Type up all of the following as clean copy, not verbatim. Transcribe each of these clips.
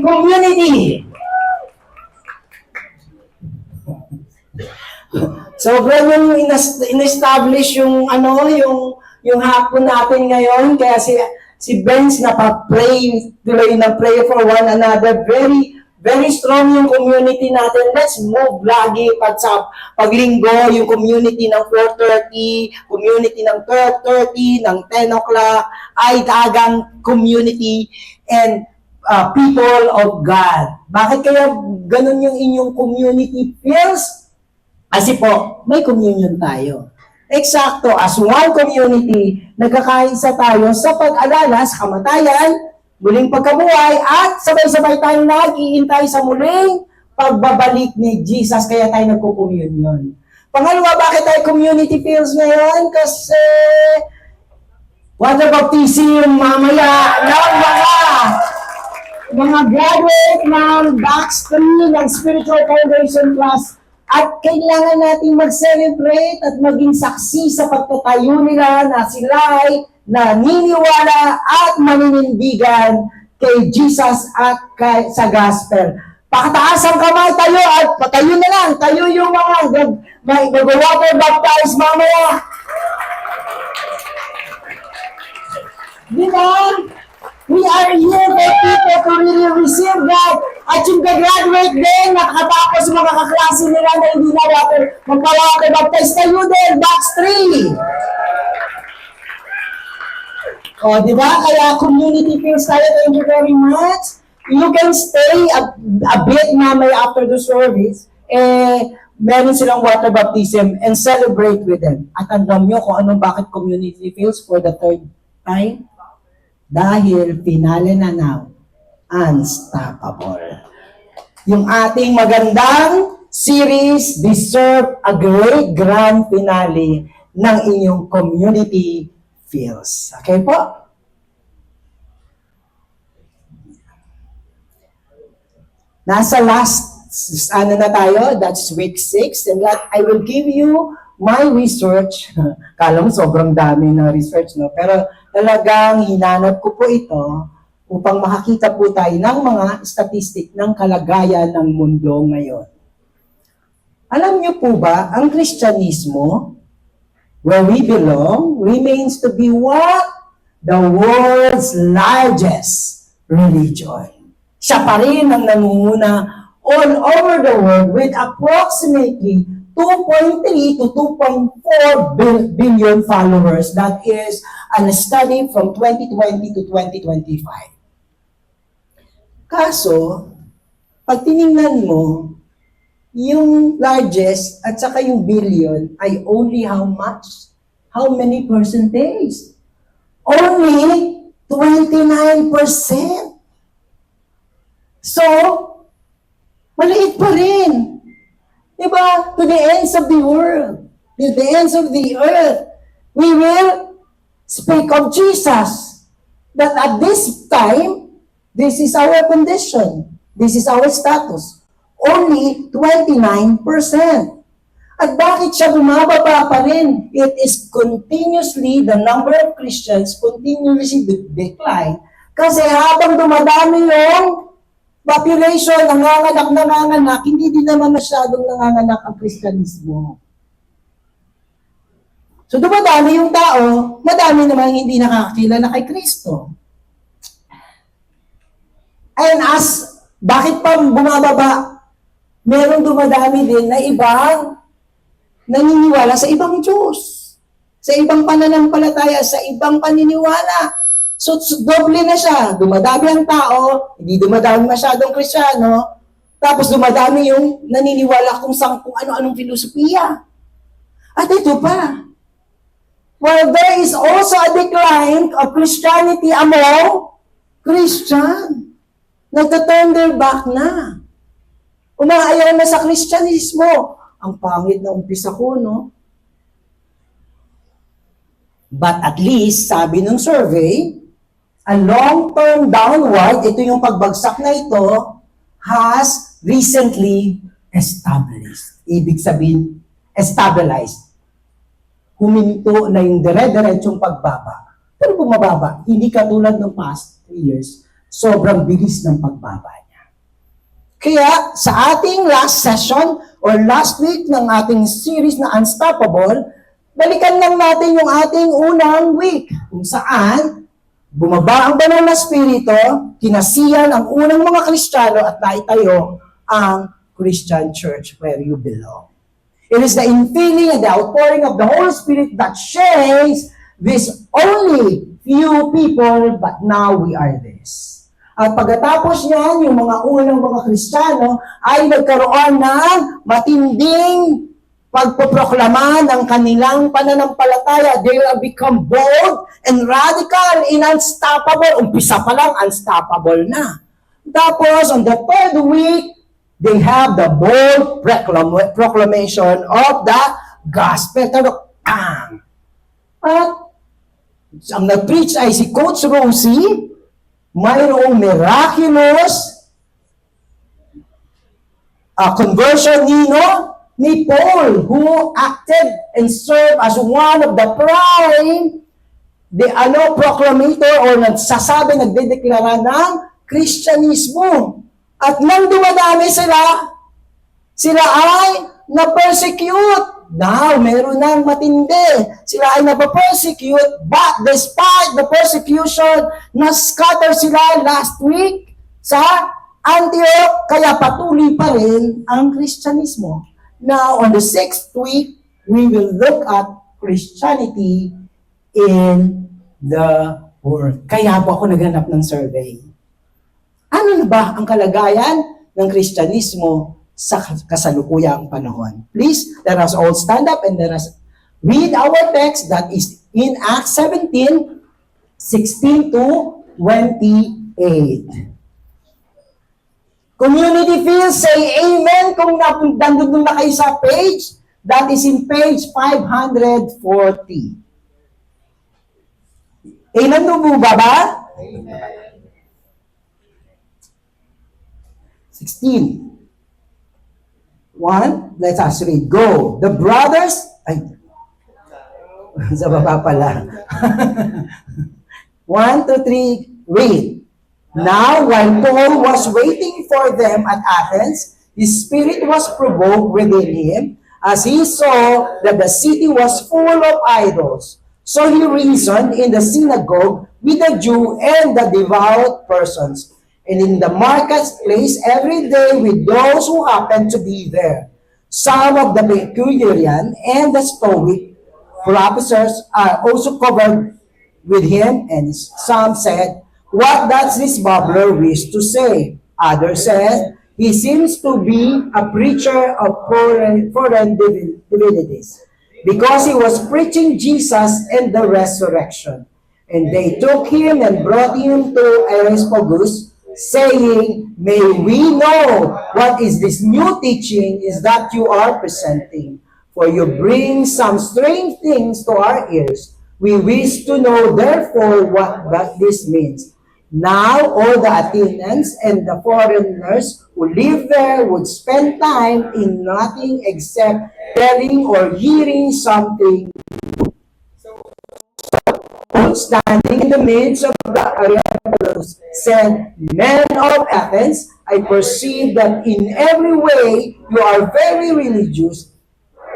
community. Sobra yung in-establish yung yung hapon natin ngayon, kaya si Benz napag-pray, tuloy na pray for one another. Very strong yung community natin. Let's move lagi paglinggo, yung community ng 4:30, community ng 12:30, ng 10 o'clock, ay dagang community and people of God. Bakit kaya ganun yung inyong community feels? Kasi po, may communion tayo. Eksakto, as one community, nagkakaisa tayo sa pag-alala sa kamatayan, muling pagkabuhay, at sabay-sabay tayong nag-iintay sa muling pagbabalik ni Jesus, kaya tayo nagko-communion. Pangalawa, bakit tayo community feels ngayon? Kasi water baptism mamaya ng mga graduate ng Batch 3 ng Spiritual Foundation Class. At kailangan natin mag-celebrate at maging saksi sa pagtatayo nila na sila'y naniniwala at maninindigan kay Jesus at sa gospel. Pakataas ang kamay tayo at patayo na lang. Tayo yung mga mag-water baptize mamaya. Di ba? We are here for people to really receive God. At yung graduate din, nakatapos mga kaklase nila na hindi na magpa-water baptize tayo din, Batch 3. O, di ba? Kaya community feels tayo. Thank you very much. You can stay a bit mamaya after the service. Meron silang water baptism and celebrate with them. At alam nyo kung anong bakit community feels for the third time? Dahil finale na now, Unstoppable. Yung ating magandang series deserve a great grand finale ng inyong community feels. Okay po? Nasa last, na tayo, that's week 6, and that I will give you my research. Kala mo sobrang dami na research, no? Pero talagang hinanap ko po ito upang makakita po tayo ng mga statistic ng kalagayan ng mundo ngayon. Alam niyo po ba, ang Kristyanismo, where we belong, remains to be what? The world's largest religion. Siya pa rin ang nangunguna all over the world with approximately 2.3 to 2.4 billion followers. That is a study from 2020 to 2025. Kaso, pag tinignan mo, yung largest at saka yung billion ay only how much? How many percentage? Only 29%. So, maliit pa rin. Diba? To the ends of the world, to the ends of the earth, we will speak of Jesus. That at this time, this is our condition. This is our status. Only 29%. At bakit siya bumababa pa rin? It is continuously, the number of Christians continuously decline. Kasi habang dumadami yung population, nanganganak, hindi din naman masyadong nanganganak ang Kristyanismo. So dumadami yung tao, madami naman hindi nakakakilala kay Kristo. And bakit pa bumababa? Merong dumadami din na ibang naniniwala sa ibang Diyos, sa ibang pananampalataya, sa ibang paniniwala. So, doble na siya. Dumadami ang tao, hindi dumadami masyadong Kristiyano, tapos dumadami yung naniniwala kung ano-anong filosofiya. At ito pa, while there is also a decline of Christianity among Christian, nagtaturn their back na. Umaayaw na sa Kristyanismo. Ang pangit na umpisa ko, no? But at least, sabi ng survey, a long-term downward, ito yung pagbagsak na ito, has recently established. Ibig sabihin, stabilized. Huminto na yung dire-diretsong pagbaba. Pero bumababa, hindi katulad ng past 3 years, sobrang bilis ng pagbaba niya. Kaya sa ating last session or last week ng ating series na Unstoppable, balikan lang natin yung ating unang week kung saan bumaba ang banal na spirito, kinasiyan ang unang mga Kristiyano at naitayo ang Christian church where you belong. It is the infilling and the outpouring of the Holy Spirit that shares this only few people, but now we are this. At pagkatapos niyan, yung mga unang mga Kristiyano ay nagkaroon ng matinding pagpoproklama ng kanilang pananampalataya. They will become bold and radical and unstoppable. Umpisa pa lang, unstoppable na. Tapos, on the third week, they have the bold proclamation of the gospel. At ang nag-preach ay si Coach Rosie. Mayroong miraculous conversion ni Paul, who acted and served as one of the prime proclamator or nagsasabi, nagdedeklara ng Kristyanismo. At nang dumadami sila ay na-persecute. Now, meron nang matindi. Sila ay napapersecute, but despite the persecution, na-scatter sila last week sa Antioch, kaya patuloy pa rin ang Kristyanismo. Now, on the 6th week, we will look at Christianity in the world. Kaya po ako naghanap ng survey. Ano na ba ang kalagayan ng Kristyanismo sa kasalukuyang panahon? Please, let us all stand up and let us read our text that is in Acts 17, 16 to 28. Community Feel, say amen kung nandun na kayo sa page. That is in page 540. Amen po ba? Amen. 16. 1, let us read. Go. The brothers, sa baba pala. 1, 2, 3, read. Now, while Paul was waiting for them at Athens, his spirit was provoked within him as he saw that the city was full of idols. So he reasoned in the synagogue with the Jew and the devout persons, and in the marketplace every day with those who happened to be there. Some of the Epicurean and the Stoic professors are also covered with him, and some said, "What does this babbler wish to say?" Others said, "He seems to be a preacher of foreign divinities, because he was preaching Jesus and the resurrection." And they took him and brought him to Areopagus, saying, "May we know what is this new teaching is that you are presenting? For you bring some strange things to our ears. We wish to know therefore what this means." Now all the Athenians and the foreigners who live there would spend time in nothing except telling or hearing something. Standing in the midst of the Areopagus, said, "Men of Athens, I perceive that in every way you are very religious.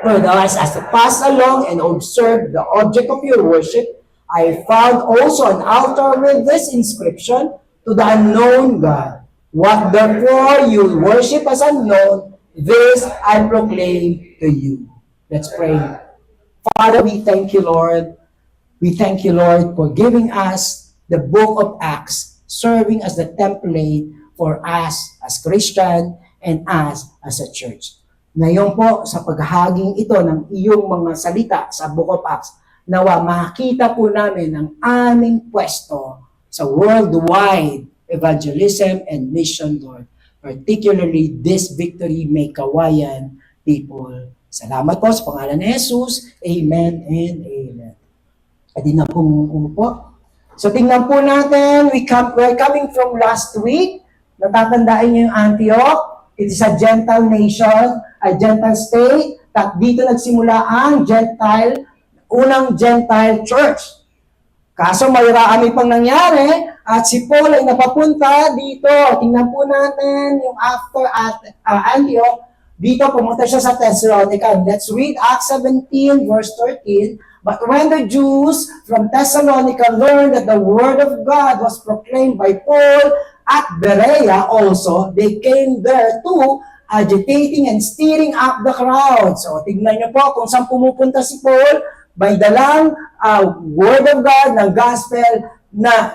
For thus, as I passed along and observed the object of your worship, I found also an altar with this inscription, to the unknown God. What therefore you worship as unknown, this I proclaim to you." Let's pray. Father, we thank you, Lord. We thank you, Lord, for giving us the book of Acts, serving as the template for us as Christian and us as a church. Ngayon po, sa paghahaging ito ng iyong mga salita sa book of Acts, nawa makita po namin ang aming pwesto sa worldwide evangelism and mission, Lord. Particularly this Victory May Kawayan people. Salamat po sa pangalan ni Jesus. Amen and amen. Pwede na po. So tingnan po natin, we're coming from last week. Natatandaan niyo yung Antioch. It is a Gentile nation, a Gentile state. At dito nagsimula ang unang Gentile church. Kaso marami pang nangyari at si Paul ay napapunta dito. Tingnan po natin yung after at Antioch. Dito pumunta siya sa Thessalonica. Let's read Acts 17 verse 13. But when the Jews from Thessalonica learned that the word of God was proclaimed by Paul at Berea also, they came there too, agitating and stirring up the crowd. So, tignan niyo po kung saan pumupunta si Paul, by dalang word of God, ng gospel, na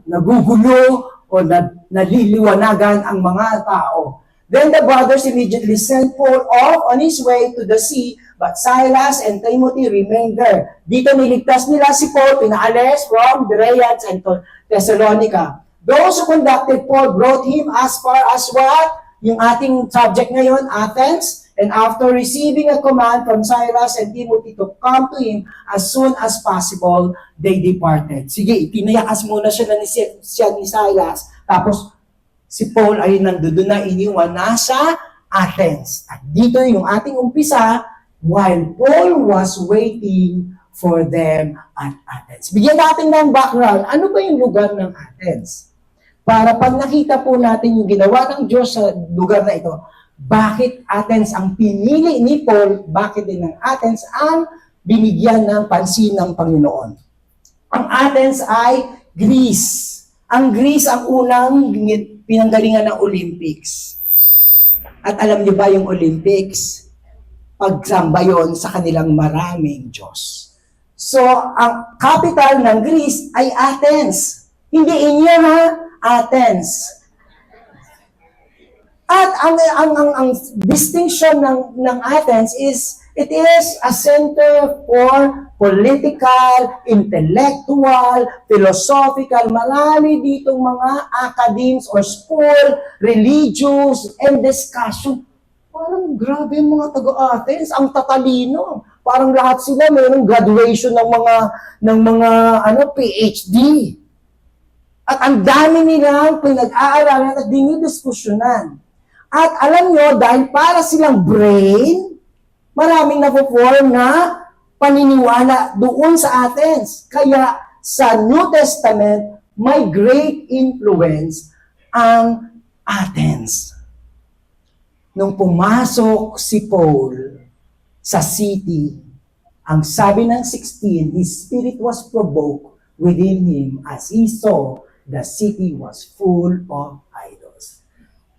nagugulo o naliliwanagan ang mga tao. Then the brothers immediately sent Paul off on his way to the sea, but Silas and Timothy remained there. Dito niligtas nila si Paul, pinaalis from Berea and Thessalonica. Those who conducted Paul brought him as far as what? Yung ating subject ngayon, Athens. And after receiving a command from Silas and Timothy to come to him as soon as possible, they departed. Sige, pinayakas muna siya ni Silas. Tapos, si Paul ay nandoon na iniwan nasa Athens. At dito yung ating umpisa, while Paul was waiting for them at Athens. Bigyan natin ng background. Ano ba yung lugar ng Athens? Para pag nakita po natin yung ginawa ng Diyos sa lugar na ito, bakit Athens ang pinili ni Paul, bakit din ng Athens ang binigyan ng pansin ng Panginoon? Ang Athens ay Greece. Ang Greece ang unang pinanggalingan ng Olympics. At alam niyo ba yung Olympics? Pagsamba yon sa kanilang maraming Diyos. So, ang capital ng Greece ay Athens. Hindi inyo ha, Athens. At ang distinction ng Athens is, it is a center for political, intellectual, philosophical, marami ditong mga academies or school, religious, and discussion. Parang grabe yung mga taga-Athens, ang tatalino. Parang lahat sila mayroong graduation ng mga PhD. At ang dami nilang pinag-aaralan at dinidiskusyonan. At alam nyo, dahil para silang brain, maraming napo-form na paniniwala doon sa Athens. Kaya sa New Testament, may great influence ang Athens. Nung pumasok si Paul sa city, ang sabi ng 16, his spirit was provoked within him as he saw the city was full of idols.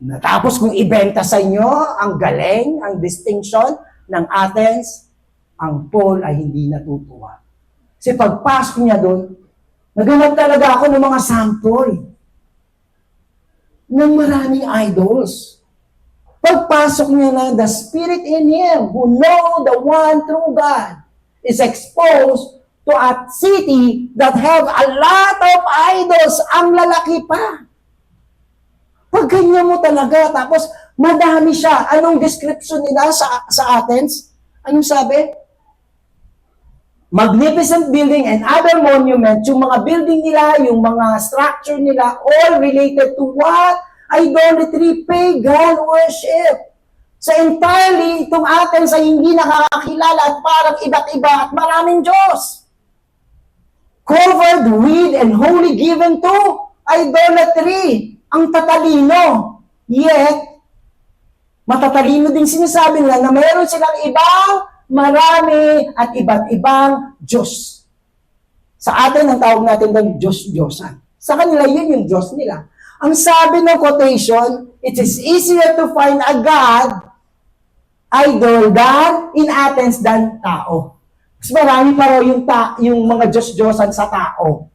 Natapos kong ibenta sa inyo ang galing, ang distinction ng Athens, ang Paul ay hindi natutuwa. Kasi pagpasok niya doon, naghanap talaga ako ng mga sample ng maraming idols. Pagpasok niya na, the spirit in him who know the one true God is exposed to a city that have a lot of idols. Ang lalaki pa. Pag ganyan mo talaga, tapos madami siya. Anong description nila sa Athens? Anong sabi? Magnificent building and other monuments, yung mga building nila, yung mga structure nila, all related to what? Idolatry, pagan worship. So entirely, itong Athens ay hindi nakakakilala at parang iba't iba at maraming Diyos. Covered with and wholly given to idolatry. Ang tatalino. Yet, matatalino din sinasabi nila na mayroon silang ibang marami at iba't ibang Diyos. Sa atin, ang tawag natin ng Diyos-Diyosan. Sa kanila, yun yung Diyos nila. Ang sabi ng quotation, it is easier to find a God, idol, in Athens than tao. Mas marami pa raw yung mga Diyos-Diyosan sa tao.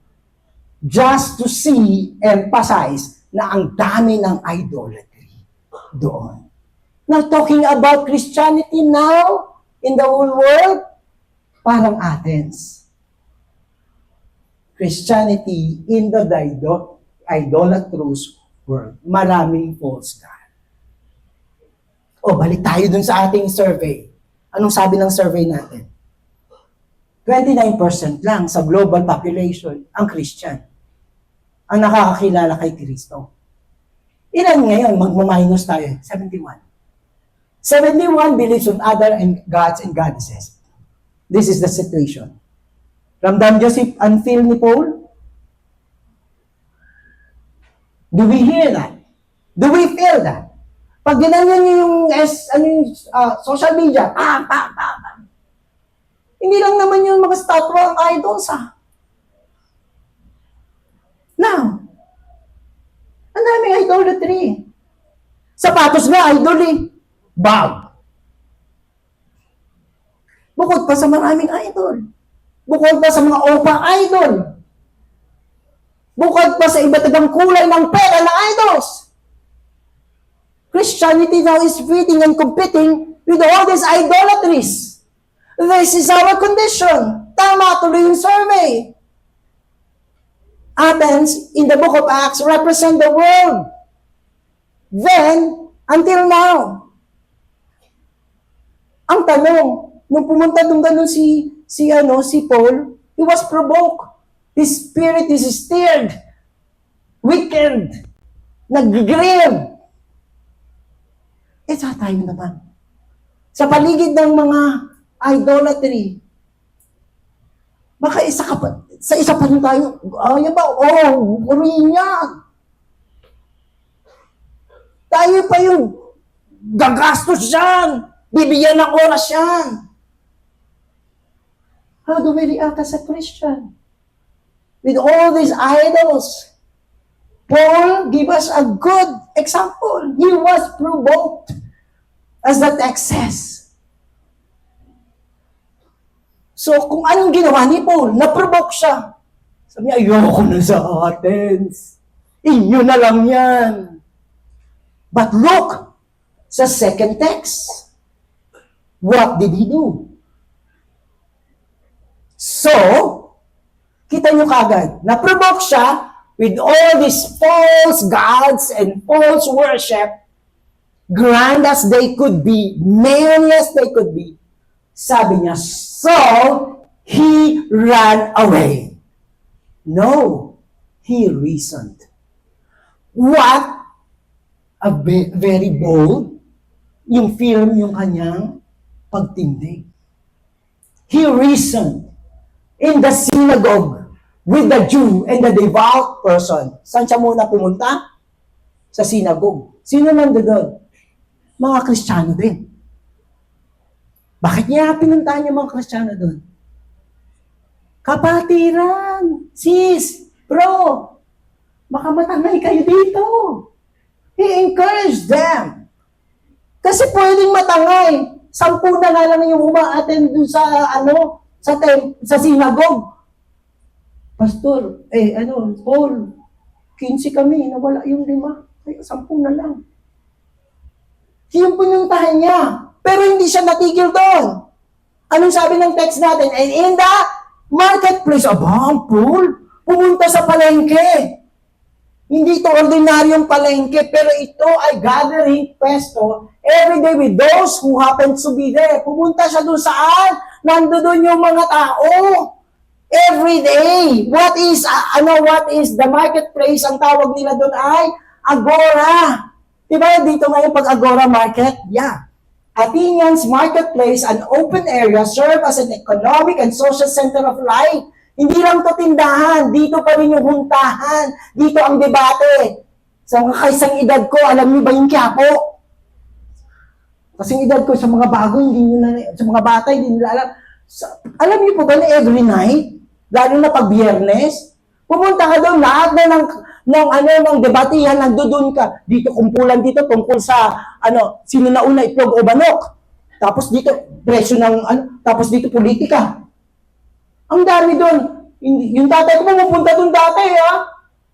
Just to see, emphasize, na ang dami ng idolatry doon. Now, talking about Christianity now, in the whole world, parang Athens. Christianity in the idolatrous world. Maraming false God. O, balik tayo dun sa ating survey. Anong sabi ng survey natin? 29% lang sa global population ang Christian ang nakakakilala kay Kristo. Ilan ngayon? Mag-minus tayo. 71. 71 believes on other gods and goddesses. This is the situation. Ramdam Joseph and feel ni Paul? Do we hear that? Do we feel that? Pag ginanyan niyo yung, social media, hindi lang naman yung mga statwa ang idols, Now, ang daming idolatry. Sapatos nga, idol Bag. Bukod pa sa maraming idol. Bukod pa sa mga opa idol. Bukod pa sa iba't ibang kulay ng pera ng idols. Christianity now is feeding and competing with all these idolatries. This is our condition. Tama tuloy yung survey. Athens, in the book of Acts, represent the world. Then, until now. Ang tanong, nung pumunta doon ganun si Paul, he was provoked. His spirit is stirred, weakened, nag-grieve. Sa tayo naman. Sa paligid ng mga idolatry, baka sa isa pa rin tayo, yan ba? Uriin niya. Tayo pa yung gagastos yan. Bibigyan ng oras yan. How do we react as a Christian? With all these idols, Paul give us a good example. He was provoked, as the text says. So, kung anong ginawa ni Paul, na-provoke siya. Sabi niya, ayoko na sa Athens. Inyo na lang yan. But look, sa second text, what did he do? So, kita nyo kagad, na-provoke siya with all these false gods and false worship, grand as they could be, many as they could be. Sabi niya, so, he ran away. No, he reasoned. What a very bold, yung film, yung kanyang pagtindig. He reasoned in the synagogue with the Jew and the devout person. Saan siya muna pumunta? Sa synagogue. Sino nandoon? Mga Kristiyano din. Bakit niya pinuntahan yung mga Kristiyano doon? Kapatiran! Sis! Bro! Baka matangay kayo dito. He encouraged them. Kasi pwedeng matangay. 10 na nga lang yung uma-attend doon sa, sa synagogue. Pastor, Paul, 15 kami, nawala yung 5. Kaya 10 na lang. Yung pinuntahan niya. Pero hindi siya natigil doon. Anong sabi ng text natin? And in the marketplace, Paul, pumunta sa palengke. Hindi ito ordinaryong palengke, pero ito ay gathering pesto every day with those who happen to be there. Pumunta siya doon saan? Nandoon yung mga tao. Every day. What is the marketplace? Ang tawag nila doon ay agora. Diba dito ngayon pag agora market? Yeah. Athenians marketplace, an open area, serve as an economic and social center of life. Hindi lang to tindahan, dito pa rin yung huntahan, dito ang debate. Sa mga kaisang edad ko, alam niyo ba yung Quiapo? Kasing edad ko, sa mga bago, sa mga bata, hindi nila alam. Alam niyo po ba na every night, lalo na pag Biyernes, pumunta ka doon, lahat na ng debatihan, nandoon ka. Dito, kumpulan dito, tungkol sa, sino na una, itlog o manok. Tapos dito, presyo ng, tapos dito, politika. Ang dami doon. Yung tatay ko pumunta doon dati,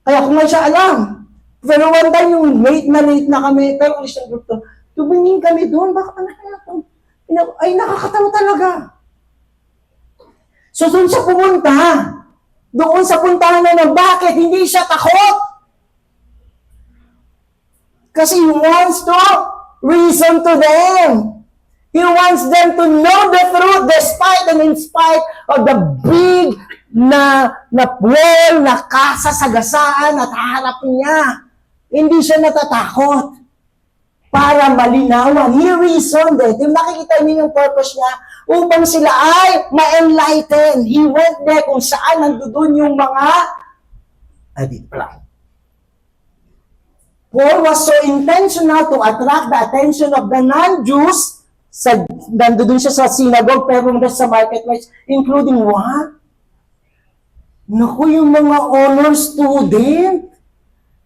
Kaya kung nga siya alam. Pero one time, yung late na kami, pero Christian group to, tumingin kami doon, baka ay nakakatawa talaga. So doon siya pumunta. Doon sa puntahan na bakit hindi siya takot? Kasi he wants to reason to them. He wants them to know the truth despite and in spite of the big na wall na kasasagasaan at harap niya. Hindi siya natatakot. Para malinawan. He reasoned it. Yung nakikita niyo yung purpose niya, upang sila ay ma-enlighten. He went there kung saan nandoon yung mga dito lang. Paul was so intentional to attract the attention of the non-Jews. Nandun siya sa synagogue, pero sa marketplace, including what? Naku, yung mga honor student,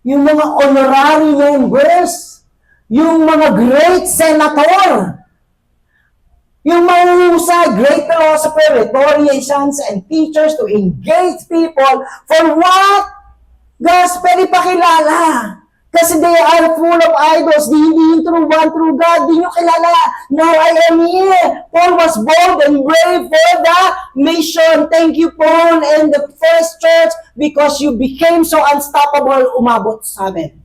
yung mga honorary members, yung mga great senator, yung mahusay, great philosopher, rhetoricians, and teachers to engage people for what? Gospel ipakilala. Kasi they are full of idols. Di hindi yung true God. Di nyo kilala. Now I am here. Paul was bold and brave for the mission. Thank you, Paul, and the first church, because you became so unstoppable, umabot sa amin.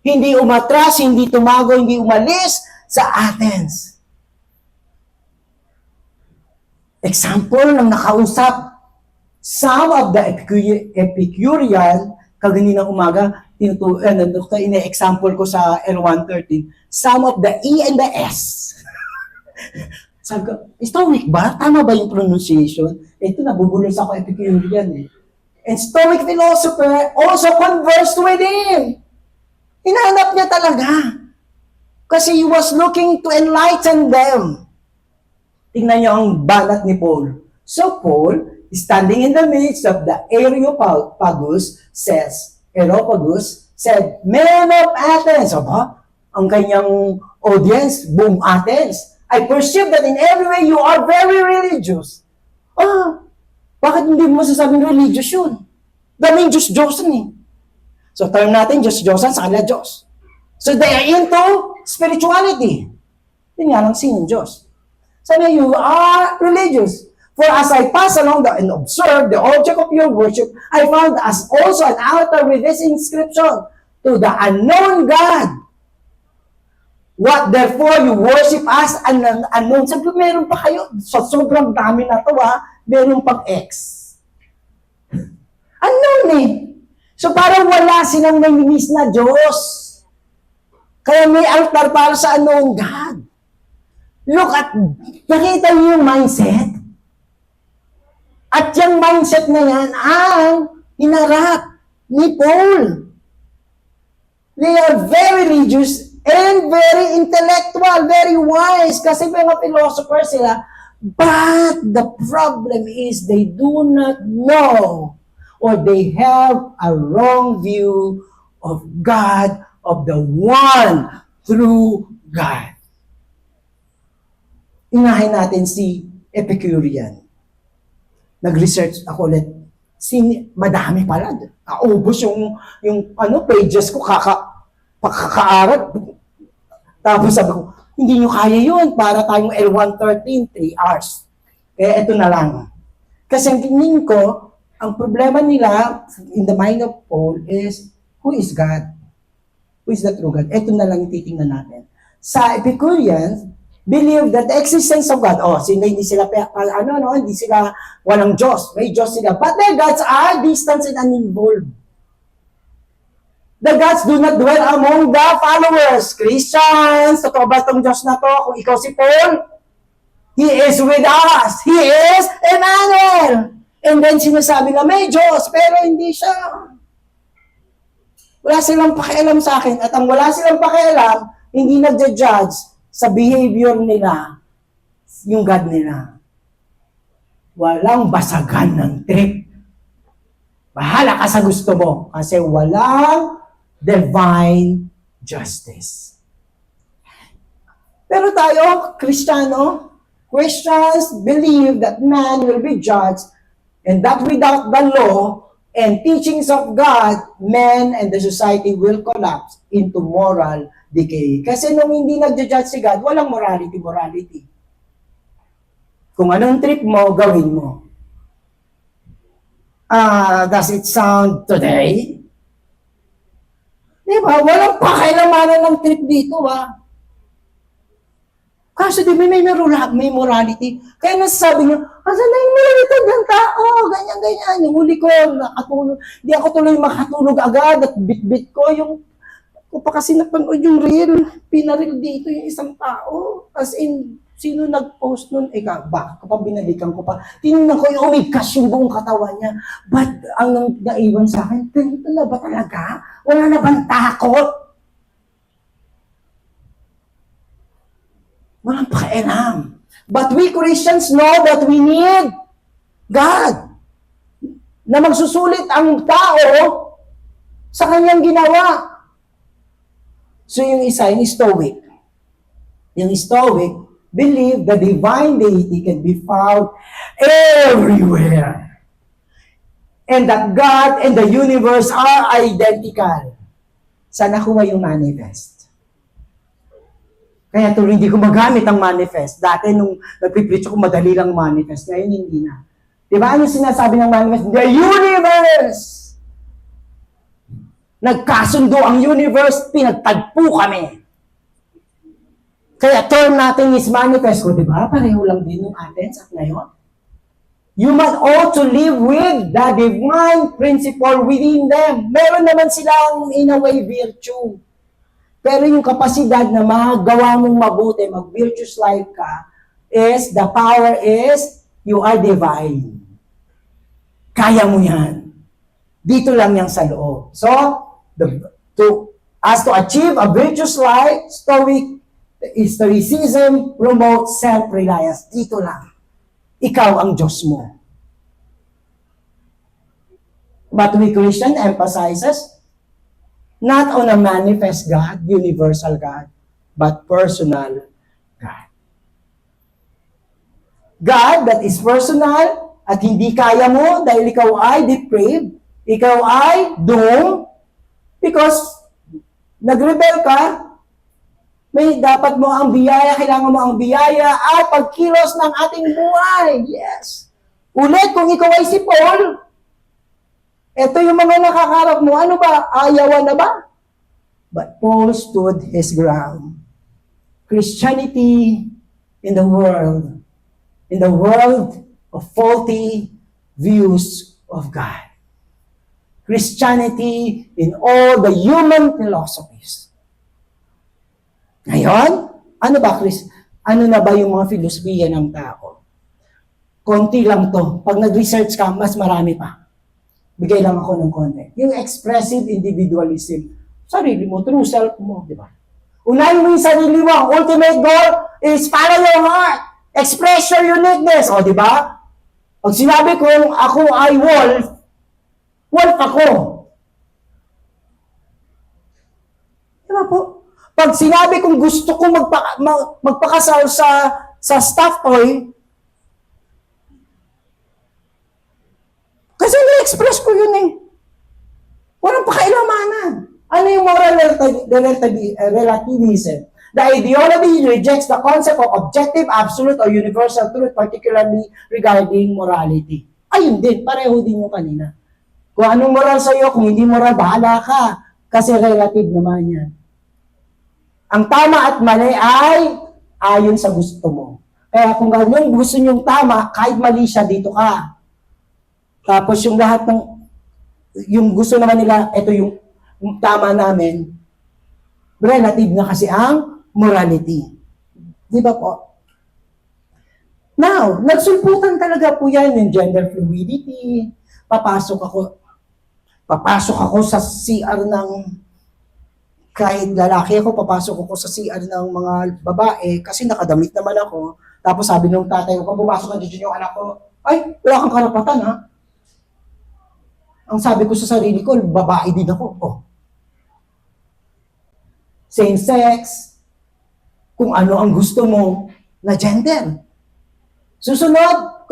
Hindi umatras, hindi tumago, hindi umalis sa Athens. Example ng nakausap. Some of the Epicurean, kaganina umaga, ine-example ko sa L113, some of the E and the S. Sabi ko, Stoic ba? Tama ba yung pronunciation? Ito, nabubulos ako Epicurean eh. And Stoic philosopher also conversed with him. Hinahanap niya talaga. Kasi he was looking to enlighten them. Tingnan niyo ang banat ni Paul. So Paul, standing in the midst of the Areopagus, said, Men of Athens, ang kanyang audience, buong Athens, I perceive that in every way you are very religious. Bakit hindi mo masasabing religious yun? Daming Diyos-Diyosan eh. So term natin, Diyos-Diyosan sa kanila Diyos. So they are into spirituality. Yun nga lang sinong Diyos. Sabi, you are religious. For as I pass along and observe the object of your worship, I found as also an altar with this inscription, to the unknown God. What therefore you worship as an unknown? Sabi ko, meron pa kayo. So, sobrang dami na to meron pang X. Unknown eh. So parang wala silang nangyinis na Diyos. Kaya may altar para sa unknown God. Look at, nakita niyo yung mindset? At yung mindset na yan ang hinarap ni Paul. They are very religious and very intellectual, very wise. Kasi mga philosophers sila. But the problem is they do not know or they have a wrong view of God, of the one true God. Inahin natin si Epicurean. Nag-research ako ulit. Madami pala. Ubus yung pages ko kakaarat. Tapos sabi ko, hindi nyo kaya yun. Para tayong L113, 3 hours. Kaya ito na lang. Kasi ang tingin ko, ang problema nila in the mind of Paul is, who is God? Who is the true God? Ito na lang yung titingnan natin. Sa Epicureans, believe that the existence of God, hindi sila, hindi sila walang Diyos. May Diyos sila. But their gods are distant and uninvolved. The gods do not dwell among the followers. Christians, totoo ba itong Diyos na to? Kung ikaw si Paul, He is with us. He is Emmanuel. And then sinasabi na may Diyos, pero hindi siya. Wala silang pakialam sa akin. At ang wala silang pakialam, hindi nagja-judge sa behavior nila, yung God nila. Walang basagan ng trip. Bahala ka sa gusto mo kasi walang divine justice. Pero tayo, Christians believe that man will be judged and that without the law and teachings of God, men and the society will collapse into moral decay. Kasi nung hindi nagja-judge si God, walang morality. Kung anong trip mo, gawin mo. Does it sound today? Diba? Walang pakialamanan ng trip dito, Kasi di may morality. Kaya nasasabi niyo, asan na yung morality ng tao? Ganyan. Yung huli ko, nakatulog. Di ako tuloy makatulog agad at bit-bit ko yung kasi napanood yung reel, pinareel dito yung isang tao. As in, sino nag-post nun? Bakit ko pa binalikan ko pa? Tinignan ko yung umigkas yung buong katawan niya. But ang naiwan sa akin, ganito na ba talaga? Wala na bang takot? pakialam. But we Christians know that we need God na magsusulit ang tao sa kanyang ginawa. So yung isa, yung Stoic. Yung Stoic believe the divine deity can be found everywhere. And that God and the universe are identical. Saan nakuha yung manifest? Kaya tuloy hindi ko magamit ang manifest. Dati nung nagpipreach ako, madali lang manifest. Ngayon hindi na. Di ba? Ano sinasabi ng manifest? The universe! Nagkasundo ang universe, pinagtagpo kami. Kaya term natin is manifest ko, di ba? Pareho lang din yung Athens at ngayon. You must also live with the divine principle within them. Meron naman silang in a way virtue. Pero yung kapasidad na magawa mong mabuti, mag-virtuous life ka, is, the power is, you are divine. Kaya mo yan. Dito lang yan sa loob. So, as to achieve a virtuous life, Stoicism promotes self-reliance. Dito lang. Ikaw ang Diyos mo. But we Christian emphasizes not on a manifest God, universal God, but personal God. God that is personal at hindi kaya mo dahil ikaw ay depraved, ikaw ay doomed, because nag-rebel ka, may dapat mo ang biyaya, kailangan mo ang biyaya at pagkilos ng ating buhay. Yes. Ulit, kung ikaw ay si Paul, ito yung mga nakakarap mo, ano ba? Ayawan na ba? But Paul stood his ground. Christianity in the world of faulty views of God. Christianity in all the human philosophies. Ngayon, ano ba, Chris? Ano na ba yung mga filosofiya ng tao? Konti lang to. Pag nag-research ka, mas marami pa. Bigay lang ako ng konti. Yung expressive individualism. Sarili mo, true self mo, di ba? Unahin mo yung sarili mo. Ang ultimate goal is follow your heart. Express your uniqueness. O, di ba? Pag sinabi kong ako ay wolf ako. Di ba po? Pag sinabi kong gusto kong magpakasal sa staff toy, kasi na-express ko yun eh. Walang pakailanmanan. Ano yung moral relativism? The ideology rejects the concept of objective, absolute, or universal truth, particularly regarding morality. Ayun din, pareho din yung kanina. Kung anong moral sa'yo, kung hindi moral, bahala ka. Kasi relative naman yan. Ang tama at mali ay ayon sa gusto mo. Kaya kung ganyan gusto nyong tama, kahit mali siya, dito ka. Tapos yung lahat ng, yung gusto naman nila, ito yung tama namin, relative na kasi ang morality. Di ba po? Now, nagsulputan talaga po yan yung gender fluidity. Papasok ako sa CR ng kahit lalaki ako, papasok ako sa CR ng mga babae kasi nakadamit naman ako. Tapos sabi nung tatay ko, pumasok na dyan yung anak ko, ay, wala kang karapatan ha. Ang sabi ko sa sarili ko, babae din ako. Oh. Same sex, kung ano ang gusto mo na gender. Susunod,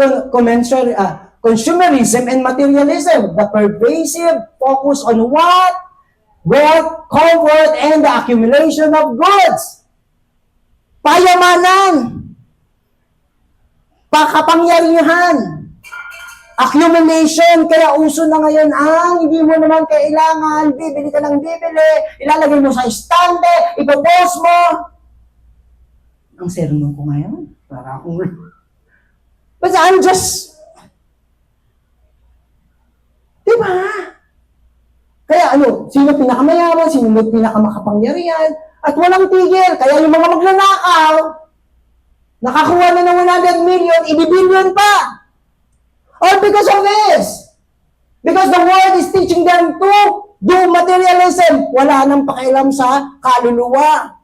consumerism and materialism, the pervasive focus on what? Wealth, comfort, and the accumulation of goods. Payamanan. Pakapangyarihan. Accumulation. Kaya uso na ngayon hindi mo naman kailangan, bibili ka ng bibili, ilalagay mo sa estante, ipopost mo. Ang sermon ko ngayon, para akong... But I'm just... Diba? Kaya sino pinakamayaman, sino may pinakamakapangyarihan, at walang tigil. Kaya yung mga magnanakaw, nakakuha na ng 100 million, ibibillion pa. All because of this. Because the world is teaching them to do materialism. Wala nang pakialam sa kaluluwa.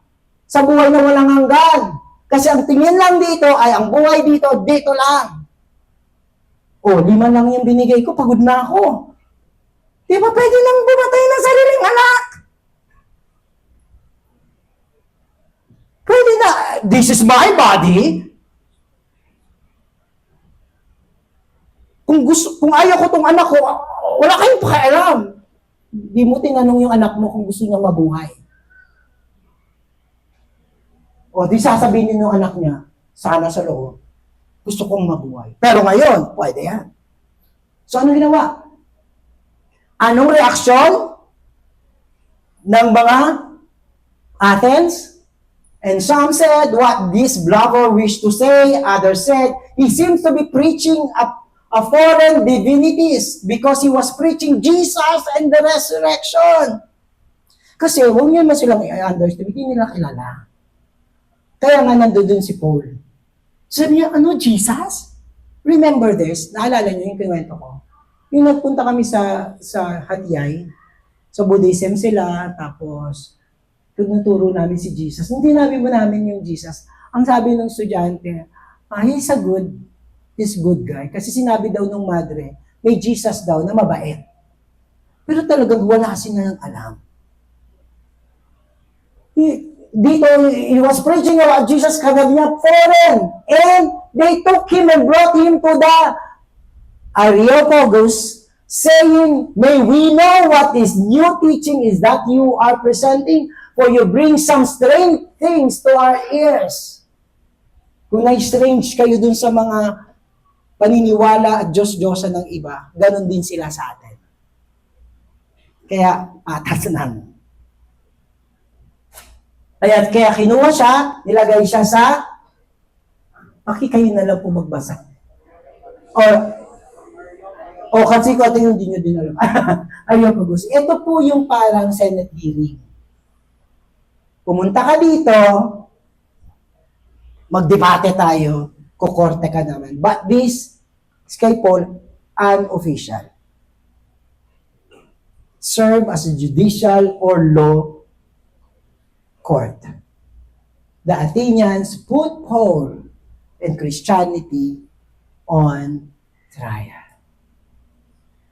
Sa buhay na walang hanggan. Kasi ang tingin lang dito ay ang buhay dito, dito lang. O, 5 lang yung binigay ko, pagod na ako. Di ba pwede nang bumatay ng sariling anak? Pwede na, this is my body. Kung ayaw ko tong anak ko, wala kayong pakialam. Di mo tinanong yung anak mo kung gusto niya mabuhay. O di sasabihin ng anak niya, sana sa loob, gusto kong mabuhay. Pero ngayon, pwede yan. So ano ginawa? Anong reaksyon ng mga Athens? And some said what this blogger wished to say. Others said he seems to be preaching a foreign divinities because he was preaching Jesus and the resurrection. Kasi huwag niyo naman silang i-understand, hindi nila kilala. Kaya nga nandoon si Paul. Sabi niya, ano, Jesus? Remember this? Naalala niyo yung kinuwento ko? Yung nagpunta kami sa Hatyay, sa Buddhism sila, tapos tinuturo namin si Jesus. Hindi namin mo namin yung Jesus. Ang sabi ng estudyante, he's good guy. Kasi sinabi daw ng madre, may Jesus daw na mabait. Pero talagang wala silang alam. Dito, he was preaching about Jesus, kagad niya, foreign. And they took him and brought him to the Areopagus, saying, may we know what this new teaching is that you are presenting, for you bring some strange things to our ears. Kung na-strange kayo dun sa mga paniniwala at Diyos-Diyosan ng iba, ganun din sila sa atin. Kaya, patas lang. Kaya kinuha siya, nilagay siya sa, kayo na lang po magbasa. Kasi ko ating hindi nyo din alam. Ayaw pag-usap. Ito po yung parang Senate hearing. Pumunta ka dito, magdebate tayo, kukorte ka naman. But this is kay Paul, unofficial. Serve as a judicial or law court. The Athenians put Paul and Christianity on trial.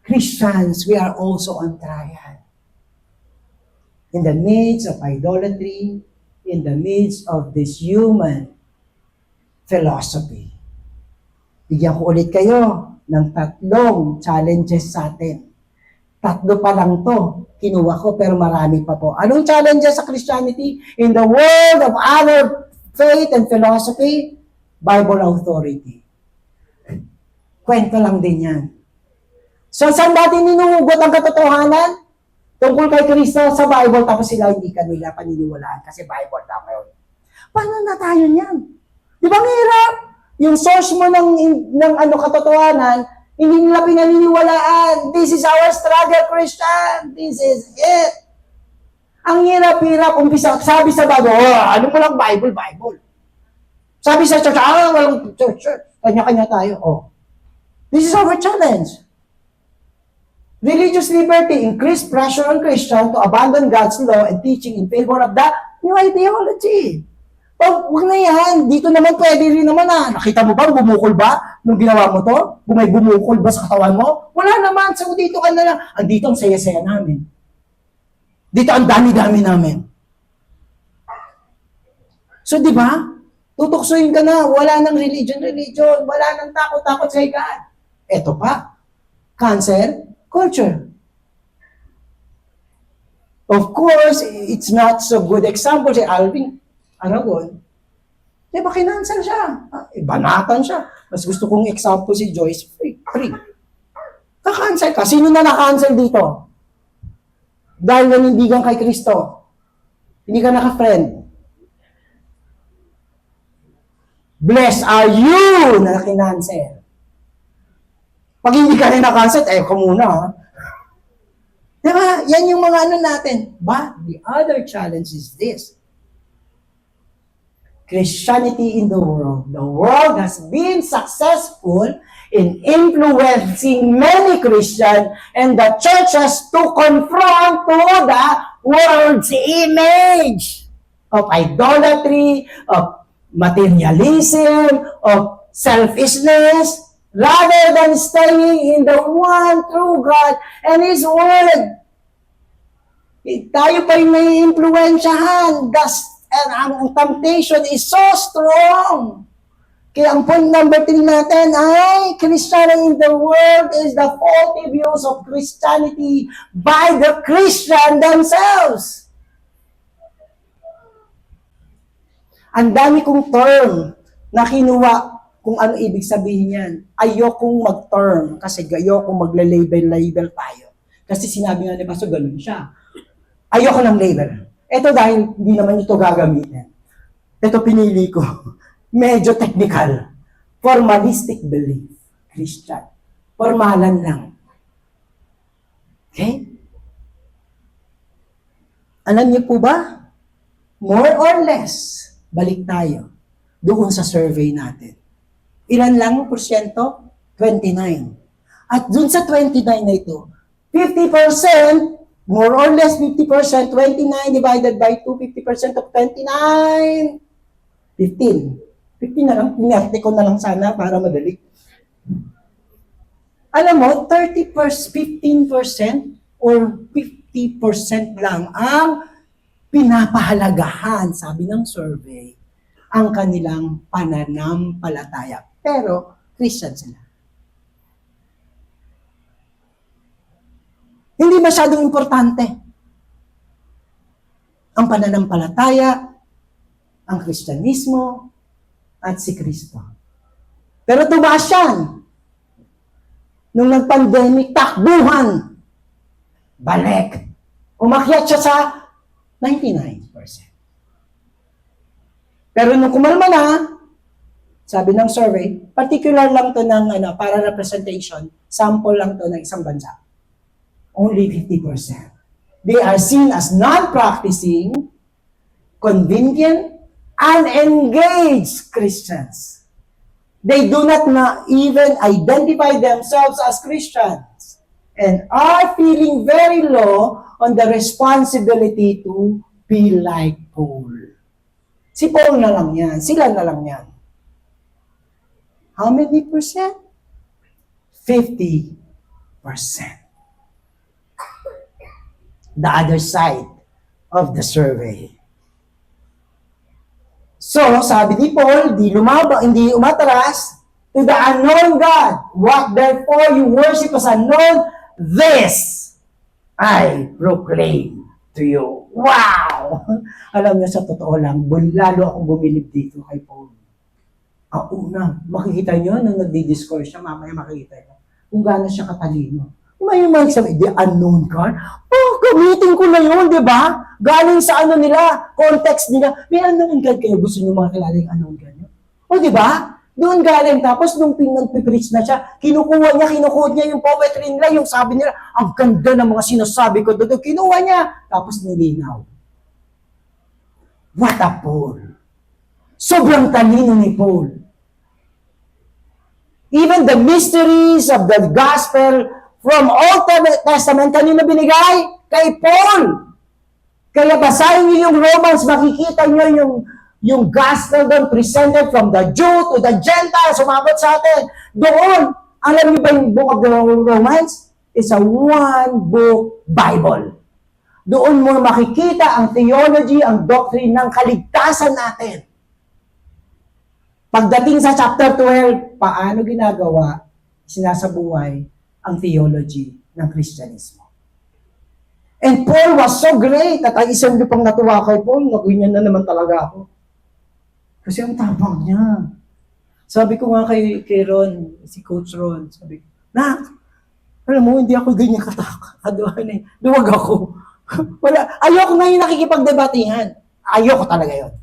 Christians, we are also on trial. In the midst of idolatry, in the midst of this human philosophy. Bigyan ko ulit kayo ng 3 challenges sa atin. 3 pa lang to, kinuha ko, pero marami pa po. Anong challenges sa Christianity? In the world of other faith and philosophy, Bible authority. Kwento lang din yan. So, saan natin ninuhugot ang katotohanan? Tungkol kay Kristo sa Bible, tapos sila hindi kanila paniniwalaan kasi Bible daw ngayon. Paano na tayo niyan? Di ba hirap? Yung source mo ng katotohanan, hindi nila pinaniniwalaan. This is our struggle, Christian. This is it. Ang hirap-hirap, umpisa, sabi sa Bible, ano mo lang Bible? Sabi sa church, walang church. Kanya-kanya tayo. This is our challenge. Religious liberty increased pressure on Christians to abandon God's law and teaching in favor of the new ideology. Huwag na yan. Dito naman pwede rin naman na. Nakita mo ba? Bumukol ba? Nung ginawa mo to? May bumukol ba sa katawan mo? Wala naman. So dito ka na lang. Andito ang saya-saya namin. Dito ang dami-dami namin. So di ba? Tutuksoin ka na. Wala nang religion. Wala nang takot-takot sa God. Eto pa. Cancer. Culture. Of course, it's not so good example si Alvin Aragon. Diba, kinansel siya. Banatan siya. Mas gusto kong example si Joyce Free. Kakansel ka. Sino na nakansel dito? Dahil nanindigan kay Kristo. Hindi ka naka-friend. Blessed are you na kinansel. Pag hindi ka rin nakansel, ko muna. Diba? Yan yung mga natin. But the other challenge is this. Christianity in the world has been successful in influencing many Christians, and the church has to confront to the world's image of idolatry, of materialism, of selfishness, rather than staying in the one true God and His Word. Tayo pa'y may impluensyahan. And ang temptation is so strong. Kaya ang point number 3 natin ay Christianity in the world is the faulty views of Christianity by the Christian themselves. Ang dami kong term na kinuha kung ano ibig sabihin yan. Ayokong mag-term kasi ayokong magle-label tayo. Kasi sinabi nga ni Pastor, ganun siya. Ayoko ng label. Ito dahil hindi naman ito gagamitin. Ito pinili ko. Medyo technical. Formalistic belief. Christian. Formalan lang. Okay? Alam niyo po ba? More or less, balik tayo doon sa survey natin. Ilan lang porsyento? 29. At doon sa 29 na ito, 50%, more or less 50%, 29 divided by 2, 50% of 29, 15. 15 na lang, pinerte ko na lang sana para madali. Alam mo, 15% or 50% lang ang pinapahalagahan, sabi ng survey, ang kanilang pananampalataya. Pero, Christian sila. Hindi masyadong importante ang pananampalataya, ang Kristyanismo, at si Kristo. Pero tumaas yan. Nung nag-pandemic, takbuhan. Balik. Umakyat siya sa 99%. Pero nung kumalma na, sabi ng survey, particular lang to ng para representation, sample lang to ng isang bansa. Only 50%. They are seen as non-practicing, convenient, unengaged Christians. They do not even identify themselves as Christians and are feeling very low on the responsibility to be like Paul. Si Paul na lang yan. Sila na lang yan. How many percent? 50%. The other side of the survey. So, sabi ni Paul, hindi umatras to the unknown God. What therefore you worship as unknown, this I proclaim to you. Wow! Alam niyo, sa totoo lang, lalo akong bumilib dito kay Paul. Ang una, makikita niyo nung nagdi-discourse siya, mamaya makikita niyo kung gaano siya katalino. May magsabi, the unknown God? Oh, gamitin ko na yun, di ba? Galing sa nila, context nila. May unknown God kayo, gusto niyo makakilala yung unknown God niyo? O, di ba? Doon galing. Tapos, nung pinag-preach na siya, kinukuha niya yung poetry nila, yung sabi nila, ang ganda ng mga sinasabi ko doon. Kinuha niya. Tapos, nilinaw. What a Paul. Sobrang talino ni Paul. Even the mysteries of the gospel from Old Testament, kanino binigay? Kay Paul. Kaya basahin niyo yung Romans, makikita niyo yung gospel doon presented from the Jew to the Gentiles, sumabot sa atin. Doon, alam niyo ba yung book of the Romans? It's a one-book Bible. Doon mo makikita ang theology, ang doctrine ng kaligtasan natin. Pagdating sa chapter 12, paano ginagawa, sinasabuhay ang theology ng Kristyanismo. And Paul was so great at ang isang di pang natuwa kay Paul, nakuhinyan na naman talaga ako. Kasi ang tapang niya. Sabi ko nga kay Ron, si Coach Ron, sabi ko, alam mo, hindi ako ganyan duwag ako. Ayoko ngayon nakikipagdebatihan. Ayoko talaga yon.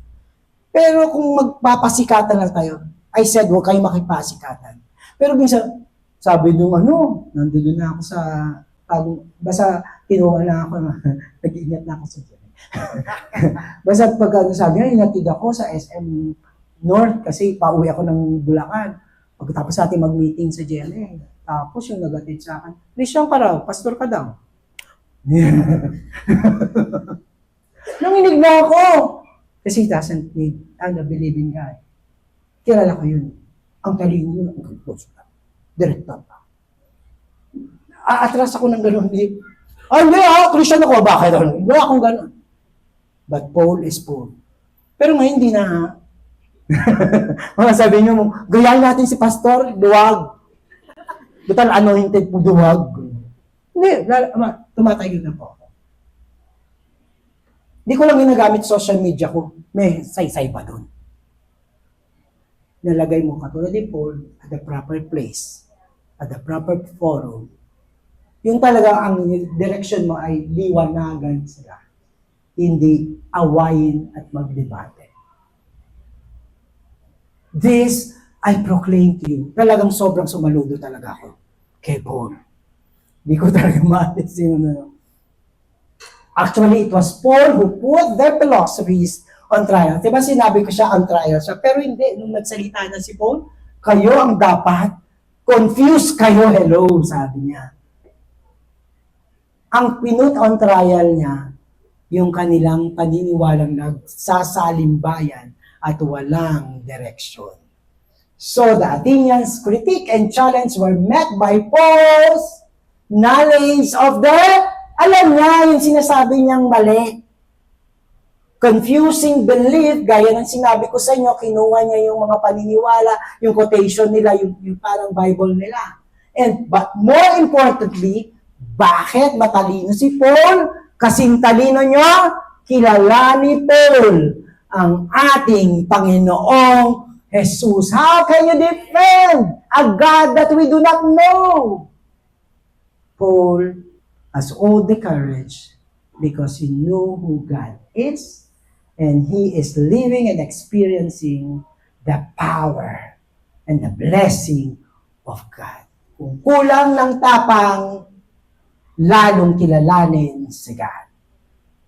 Pero kung magpapasikatan lang tayo, I said, huwag kayong makipasikatan. Pero minsan, sabi nung nandun na ako basta kinuha na ako, nag-iingat na ako sa dyan. Basta sabi niya, inatid ako sa SM North kasi pauwi ako ng Bulacan. Pagkatapos natin mag-meeting sa GMA. Tapos yung nagatid sa akin, Christian ka raw, pastor ka daw. Nanginig na ako. Kasi he doesn't need an believing guy. Kilala ko yun. Ang talino yun, ang compose pa. Director pa. Aatras ako ng gano'n. Hindi Christian ako. Bakit? Hindi akong gano'n. But Paul is Paul. Pero ngayon, hindi na. Mga sabi nyo, gayahin natin si Pastor, duwag. Total, anointed po duwag. Hindi, tumatayo na po ako. Hindi ko lang ginagamit social media ko. May say-say pa doon. Nalagay mo katulad ni Paul at the proper place, at the proper forum. Yung talaga ang direction mo ay liwanagan sila. Hindi awayin at magdebate. This I proclaim to you. Talagang sobrang sumaludo talaga ako kay Paul. Hindi ko talaga maalis yun. Actually, it was Paul who put their philosophies on trial. Diba sinabi ko siya on trial siya? Pero hindi, nung nagsalita na si Paul, kayo ang dapat, confused kayo, hello, sabi niya. Ang pinut on trial niya, yung kanilang paniniwalang nagsasalimbayan at walang direction. So the Athenians' critique and challenge were met by Paul's knowledge of the, alam niya yung sinasabi niyang mali. Confusing belief, gaya ng sinabi ko sa inyo, kinuha niya yung mga paniniwala, yung quotation nila, yung parang Bible nila. But more importantly, bakit matalino si Paul? Kasing talino niya, kilala ni Paul ang ating Panginoong Jesus. How can you defend a God that we do not know? Paul has all the courage because he knew who God is and he is living and experiencing the power and the blessing of God. Kung kulang ng tapang, lalong kilalanin si God.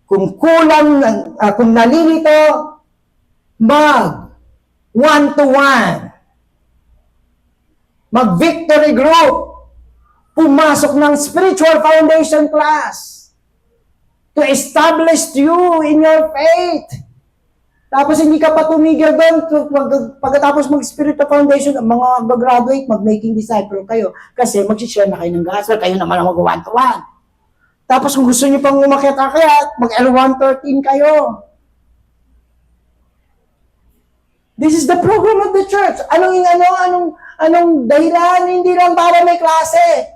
Kung kulang, kung nalilito, one-to-one. Mag-victory group. Pumasok ng spiritual foundation class to establish you in your faith. Tapos hindi ka pa tumigil doon. Pagkatapos mag-spiritual foundation, mga mag-graduate, mag-making disciple kayo. Kasi mag-share na kayo ng gospel, kayo naman ang mag-one-to-one. Tapos kung gusto niyo pang umakyat-akyat, mag-L113 kayo. This is the program of the church. Anong dahilan? Hindi lang para may klase.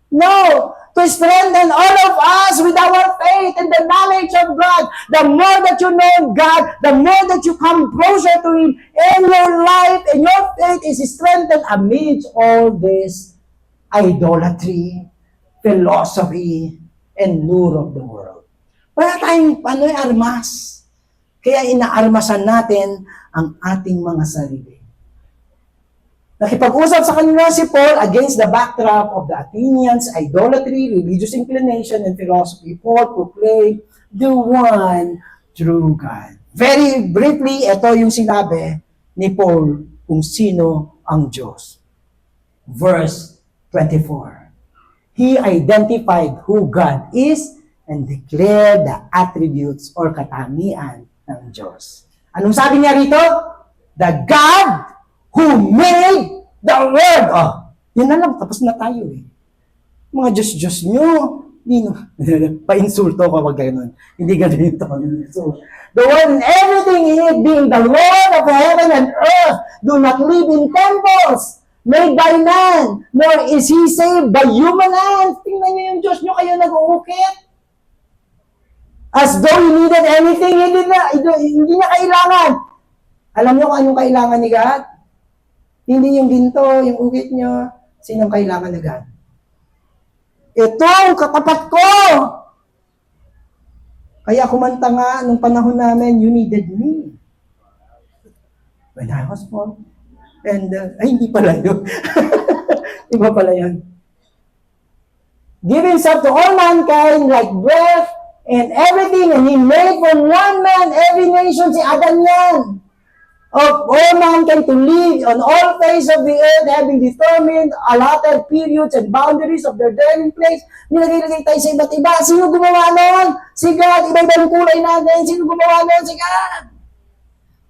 No! To strengthen all of us with our faith and the knowledge of God. The more that you know God, the more that you come closer to Him, and your life and your faith is strengthened amidst all this idolatry, philosophy, and lure of the world. Wala tayong armas. Kaya inaarmasan natin ang ating mga sarili. Nakipag-usap sa kanila si Paul against the backdrop of the Athenians' idolatry, religious inclination, and philosophy. Paul proclaimed the one true God. Very briefly, ito yung sinabi ni Paul kung sino ang Diyos. Verse 24. He identified who God is and declared the attributes or katangian ng Diyos. Anong sabi niya rito? The God who made the world. Oh, yun na lang, tapos na tayo eh. Mga Diyos-Diyos nyo, pa-insulto ko, wag ganun. Hindi ganun ito. So, the one and everything in it, being the Lord of heaven and earth, do not live in temples made by man, nor is He saved by human hands. Tingnan nyo yung Diyos nyo, kayo nag-uukit. As though He needed anything, hindi niya kailangan. Alam niyo kung anong kailangan ni God? Hindi yung ginto, yung ukit niyo. Sinong kailangan ni God? Ito ang katapat ko! Kaya kumanta nga nung panahon namin, you needed me. When I was born. And, hindi pala yun. Iba pala yun. Give Himself to all mankind like breath and everything, and He made from one man every nation, si Adam yan. Of all mankind to live on all face of the earth, having determined allotted periods and boundaries of their dwelling place. Nilagay tayo sa iba't iba. Sino gumawa nun? Si God. Iba-ibang kulay natin. Sino gumawa nun? Si God.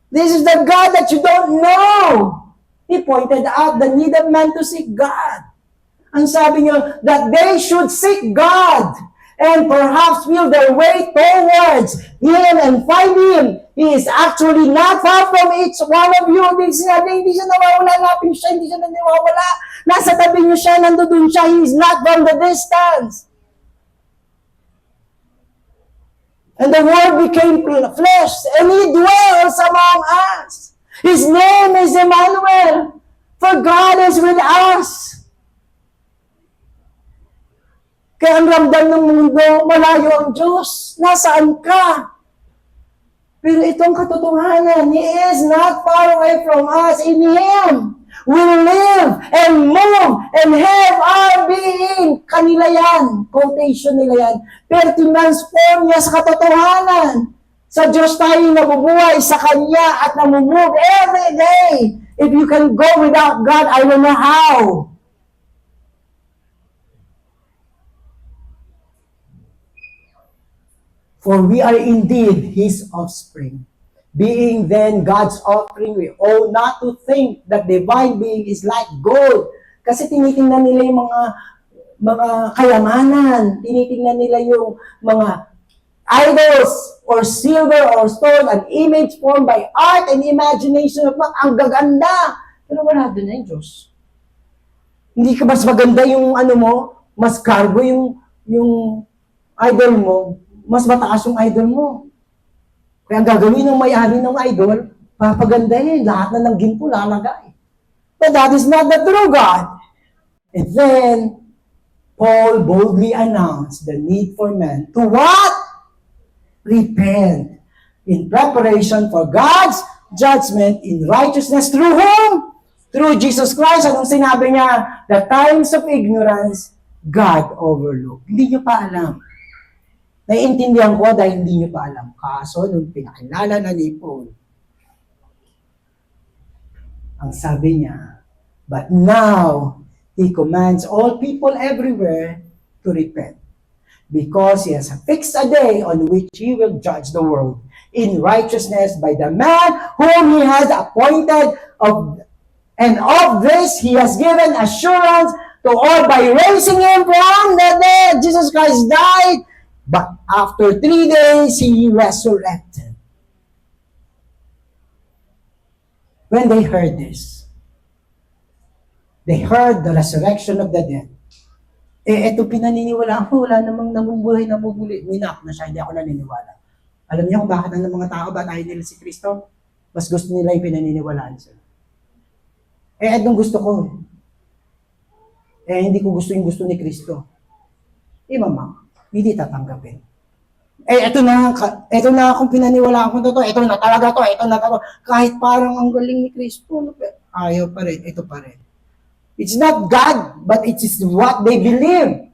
This is the God that you don't know. He pointed out the need of man to seek God. Ang sabi niya, that they should seek God and perhaps feel their way towards Him and find Him. He is actually not far from each one of you. Hindi siya nawawala, hanapin siya, hindi siya nawawala. Nasa tabi niyo siya, nandoon siya. He is not from the distance. And the Word became flesh, and He dwells among us. His name is Emmanuel, for God is with us. Kaya ang ramdam ng mundo, malayo ang Diyos. Nasaan ka? Pero itong katotohanan, He is not far away from us. In Him, we live and move and have our being. Kanila yan. Quotation nila yan. Pero tinransform niya sa katotohanan. Sa Diyos tayo nabubuhay sa Kanya at namumove every day. If you can go without God, I don't know how. For we are indeed His offspring. Being then God's offspring, we ought not to think that divine being is like gold. Kasi tinitingnan nila yung mga kayamanan. Tinitingnan nila yung mga idols or silver or stone, an image formed by art and imagination of man. Ang gaganda. Pero wala doon na yung Diyos. Hindi ka mas maganda yung mas cargo yung idol mo, mas mataas yung idol mo. Kaya ang gagawin ng may-ari ng idol, papagandahin, lahat na ng ginto lalagay. But that is not the true God. And then, Paul boldly announced the need for men to what? Repent in preparation for God's judgment in righteousness through whom? Through Jesus Christ. Anong sinabi niya? The times of ignorance, God overlooked. Hindi niyo pa alam. Naiintindihan ko dahil hindi nyo pa alam. Kaso, nung pinakilala na ni Paul, ang sabi niya, but now, He commands all people everywhere to repent, because He has fixed a day on which He will judge the world in righteousness by the man whom He has appointed, and of this He has given assurance to all by raising Him from the dead. Jesus Christ died, but after 3 days, He resurrected. When they heard this, they heard the resurrection of the dead. Ito pinaniniwalaan ko, wala namang namumbuhay. Winak na siya, hindi ako naniniwala. Alam niyo kung bakit ang mga tao ba tayo nila si Kristo? Mas gusto nila yung pinaniniwalaan siya. Anong gusto ko? Hindi ko gusto yung gusto ni Kristo. Mama, hindi tatanggapin. Ito na kung pinaniwalaan ko to, ito na talaga to, ito na to. Kahit parang ang galing ni Kristo, ayaw pa rin, ito pa rin. It's not God, but it is what they believe.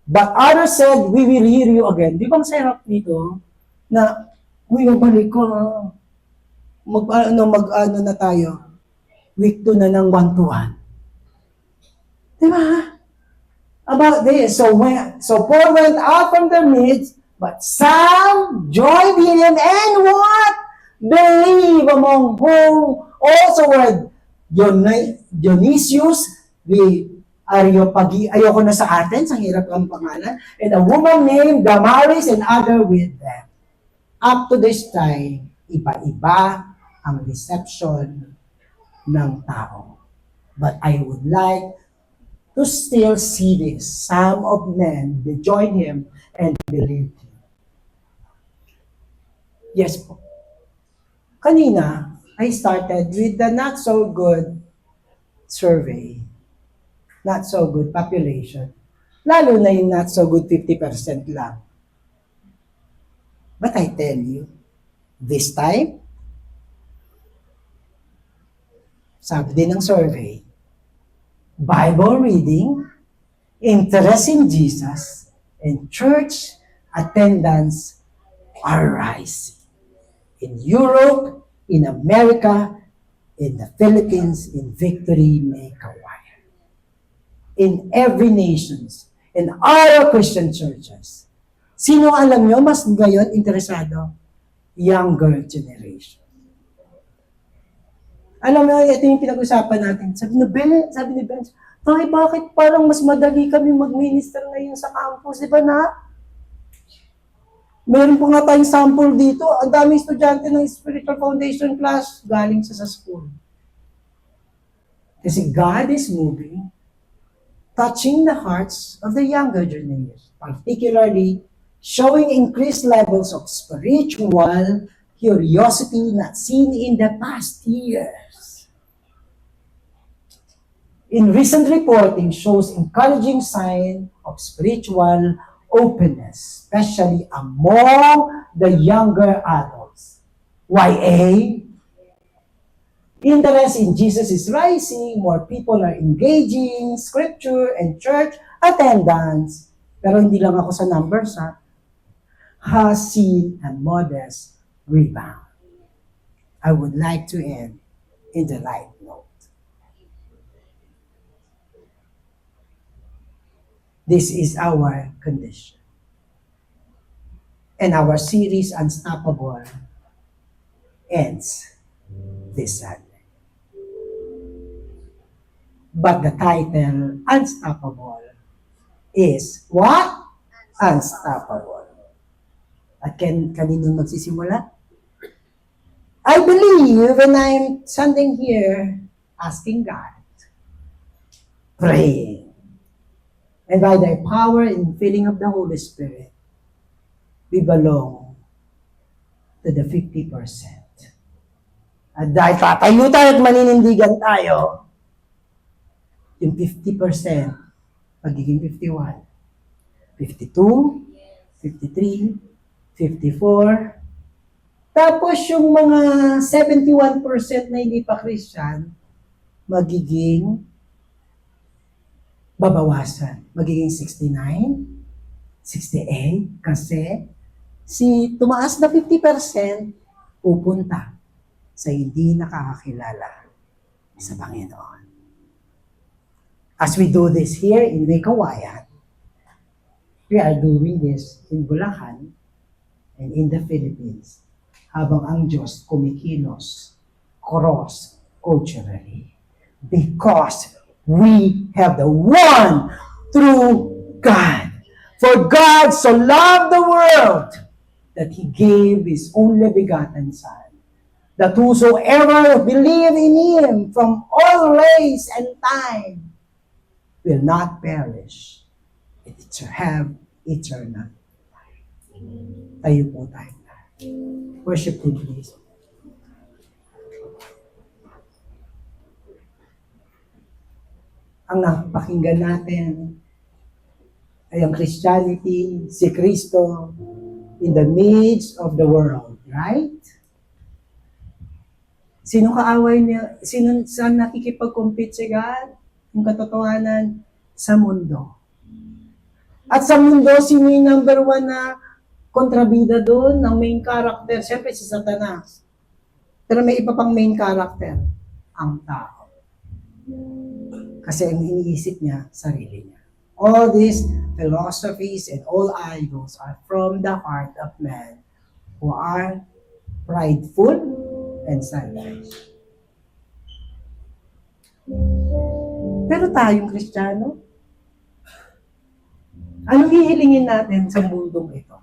But others said, we will hear you again. Di ba masarap dito na, balik ko, mag-ano na tayo, week 2 na ng 1-to-1. Di ba? About this. So Paul went out from their midst, but some joined him and what? Believe, among whom also were Dionysius, the Areopagi, ayoko na sa Athens, ang hirap ang pangalan, and a woman named Damaris and other with them. Up to this time, iba-iba ang deception ng tao. But I would like to still see this. Some of men, they joined him and believed him. Yes po. Kanina, I started with the not so good survey. Not so good population. Lalo na yung not so good 50% lang. But I tell you, this time, sabi din ng survey, Bible reading, interest in Jesus, and church attendance are rising. In Europe, in America, in the Philippines, in Victory, make a wire. In every nations, in our Christian churches. Sino alam nyo, mas ngayon interesado? Younger generation. Alam mo, ito yung pinag-usapan natin. Sabi ni Ben, Tay, bakit parang mas madali kami mag-minister ngayon sa campus? Di ba na? Meron po nga tayong sample dito. Ang daming estudyante ng spiritual foundation class galing sa school. Kasi God is moving, touching the hearts of the younger generation, particularly showing increased levels of spiritual curiosity not seen in the past years. In recent reporting shows encouraging sign of spiritual openness, especially among the younger adults. YA, interest in Jesus is rising, more people are engaging, scripture and church attendance. Pero hindi lang ako sa numbers, has seen a modest rebound. I would like to end in the light note. This is our condition. And our series, Unstoppable, ends this Sunday. But the title, Unstoppable, is what? Unstoppable. At kanino magsisimula? I believe when I'm standing here asking God, praying, and by the power and filling of the Holy Spirit, we belong to the 50%. At dahil tatayo tayo at maninindigan tayo, yung 50%, magiging 51, 52, 53, 54, tapos yung mga 71% na hindi pa Christian, magiging babawasan. Magiging 69, 68, kasi si tumaas na 50% pupunta sa hindi nakakakilala sa Panginoon. As we do this here in Wikawayan, we are doing this in Bulacan and in the Philippines habang ang Diyos kumikilos cross-culturally. Because we have the one true God. For God so loved the world that He gave His only begotten Son, that whosoever believe in Him from all race and time will not perish, but have eternal life. Tayo po tayo na. Worship Him, please. Ang napakinggan natin ay ang Christianity, si Kristo, in the midst of the world, right? Sino kaaway niya? Saan nakikipag-compete si God? Yung katotohanan, sa mundo. At sa mundo, sino yung number one na kontrabida doon, ng main character? Siyempre, si Satanas. Pero may iba pang main character, ang tao. Kasi ang iniisip niya, sarili niya. All these philosophies and all idols are from the heart of man who are prideful and selfish. Pero tayong Kristiyano, anong hihilingin natin sa mundong ito?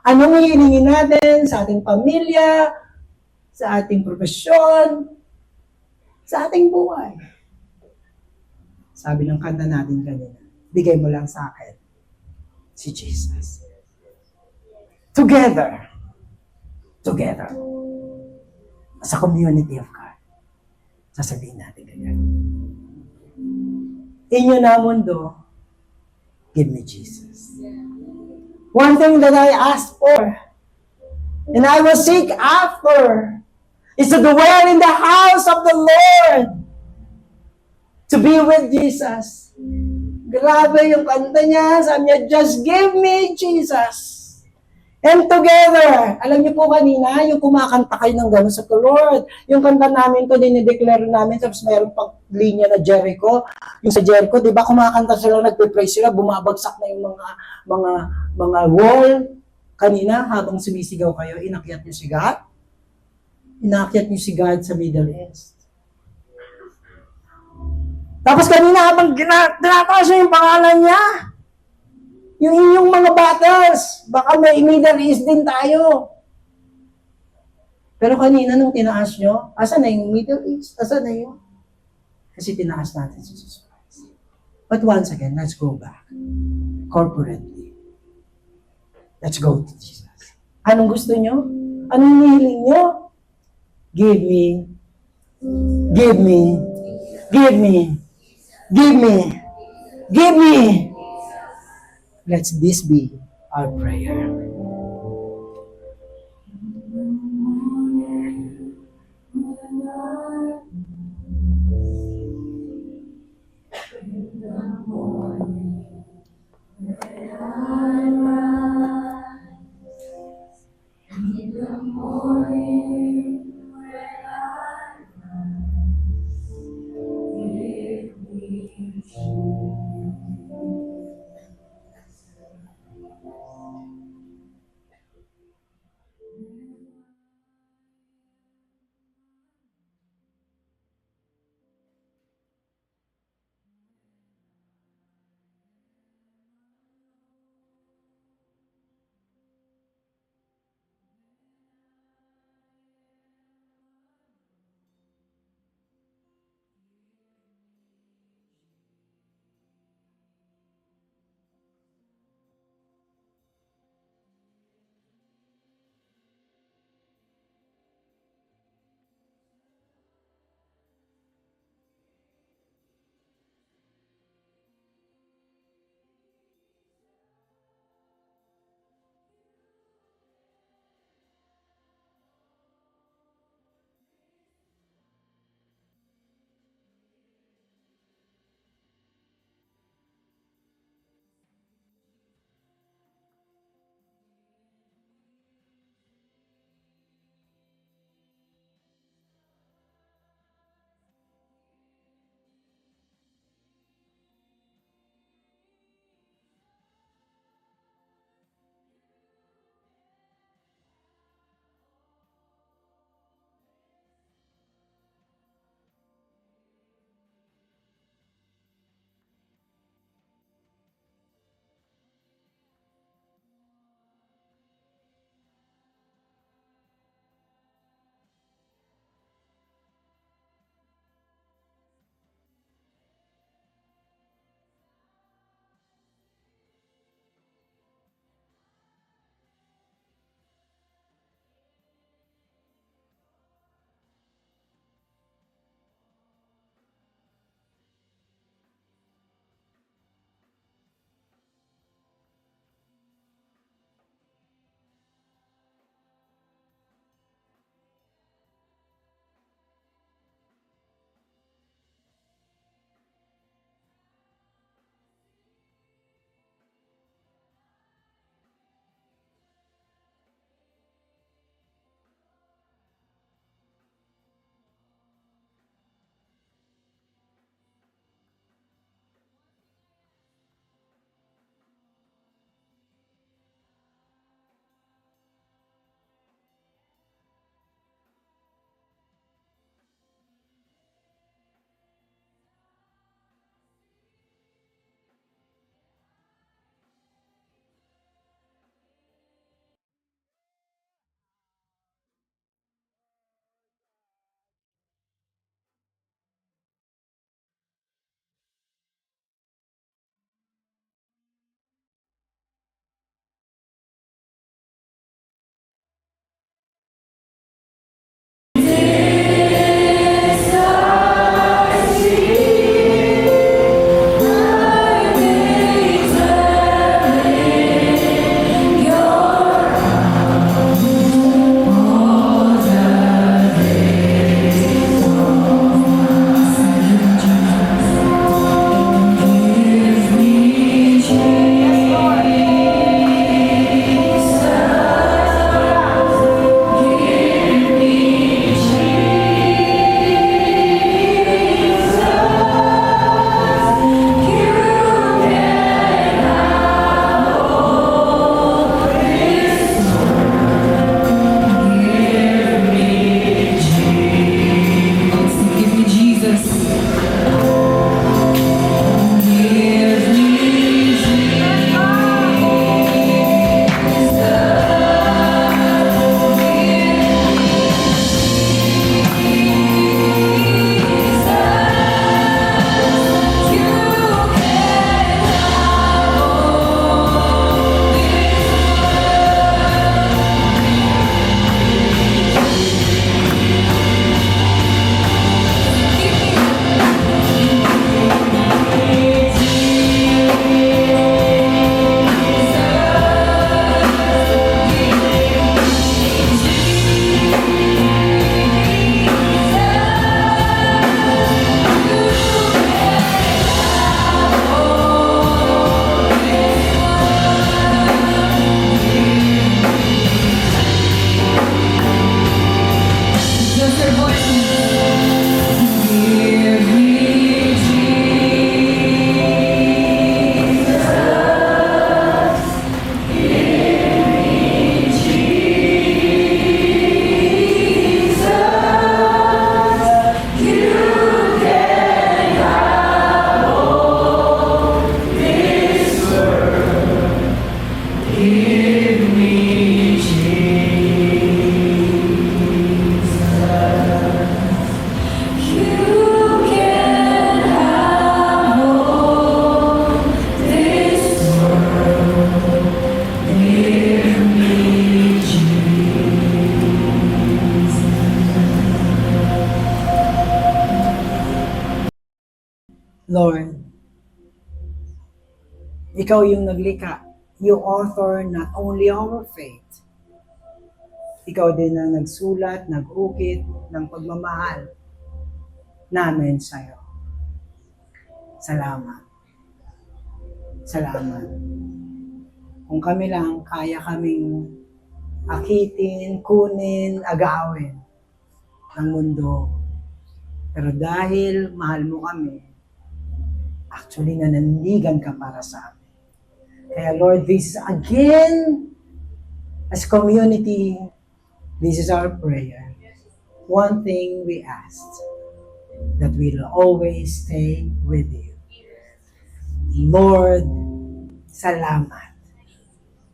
Anong hihilingin natin sa ating pamilya, sa ating profesyon, sa ating buhay? Sabi ng kanta natin kanina, bigay mo lang sa akin si Jesus. Together, as a community of God, sasabihin natin ganyan. Inyo na mundo, give me Jesus. One thing that I ask for, and I will seek after, is to dwell in the house of the Lord, to be with Jesus. Grabe yung kanta niya. Sabi niya, just give me Jesus. And together, alam niyo po kanina, yung kumakanta kayo ng gano'n sa Lord. Yung kanta namin to, dinideclare namin, tapos mayroon pang linya na Jericho. Yung sa Jericho, di ba, kumakanta sila, nagpe-praise sila, bumabagsak na yung mga wall. Kanina, habang sumisigaw kayo, inakyat niyo si God. Inakyat niyo si God sa Middle East. Tapos kanina habang tinataas niya yung pangalan niya, yung inyong mga battles, baka may Middle East din tayo. Pero kanina nung tinaas nyo, asa na yung Middle East? Asa na yun? Kasi tinaas natin si Jesus Christ. But once again, let's go back. Corporately. Let's go to Jesus. Anong gusto nyo? Anong hinihiling nyo? Give me. Give me. Give me. Give me. Give me. Let's this be our prayer. Lord, ikaw yung naglikha. You author not only our faith, ikaw din ang nagsulat, nag-ukit ng pagmamahal namin sa'yo. Salamat. Salamat. Kung kami lang, kaya kaming akitin, kunin, agawin ng mundo. Pero dahil mahal mo kami, actually nanandigan ka para sa amin. Kaya Lord, this again, as community, this is our prayer. One thing we ask, that we'll always stay with you. Lord, salamat.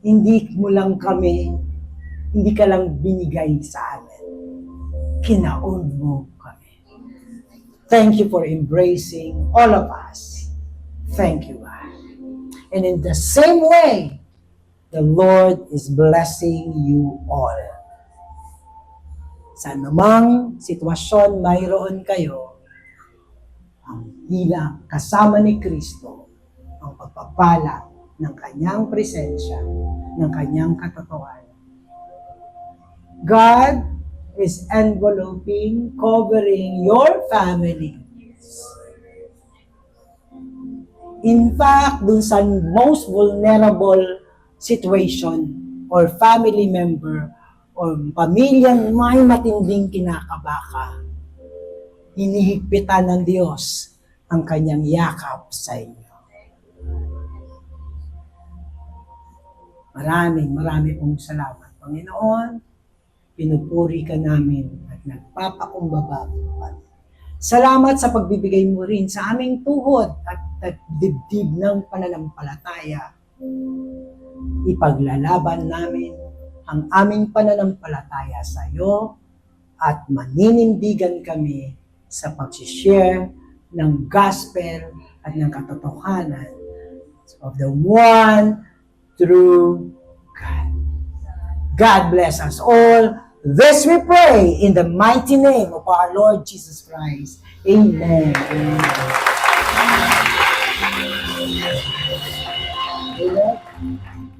Hindi mo lang kami, hindi ka lang binigay sa amin. Kinaon mo kami. Thank you for embracing all of us. Thank you, God. And in the same way, the Lord is blessing you all. Sa anumang sitwasyon mayroon kayo, ang hila kasama ni Kristo, ang pagpapala ng kanyang presensya, ng kanyang katotohanan. God is enveloping, covering your family. In fact, dun sa most vulnerable situation or family member or pamilyang may matinding kinakabaka, hinihigpitan ng Diyos ang kanyang yakap sa inyo. Marami pong salamat, Panginoon. Pinupuri ka namin at nagpapakumbaba. Salamat sa pagbibigay mo rin sa aming tuhod at dibdib ng pananampalataya. Ipaglalaban namin ang aming pananampalataya sa iyo at maninindigan kami sa pag-share ng gospel at ng katotohanan of the one true God. God bless us all. This we pray in the mighty name of our Lord Jesus Christ. Amen. Amen. Amen.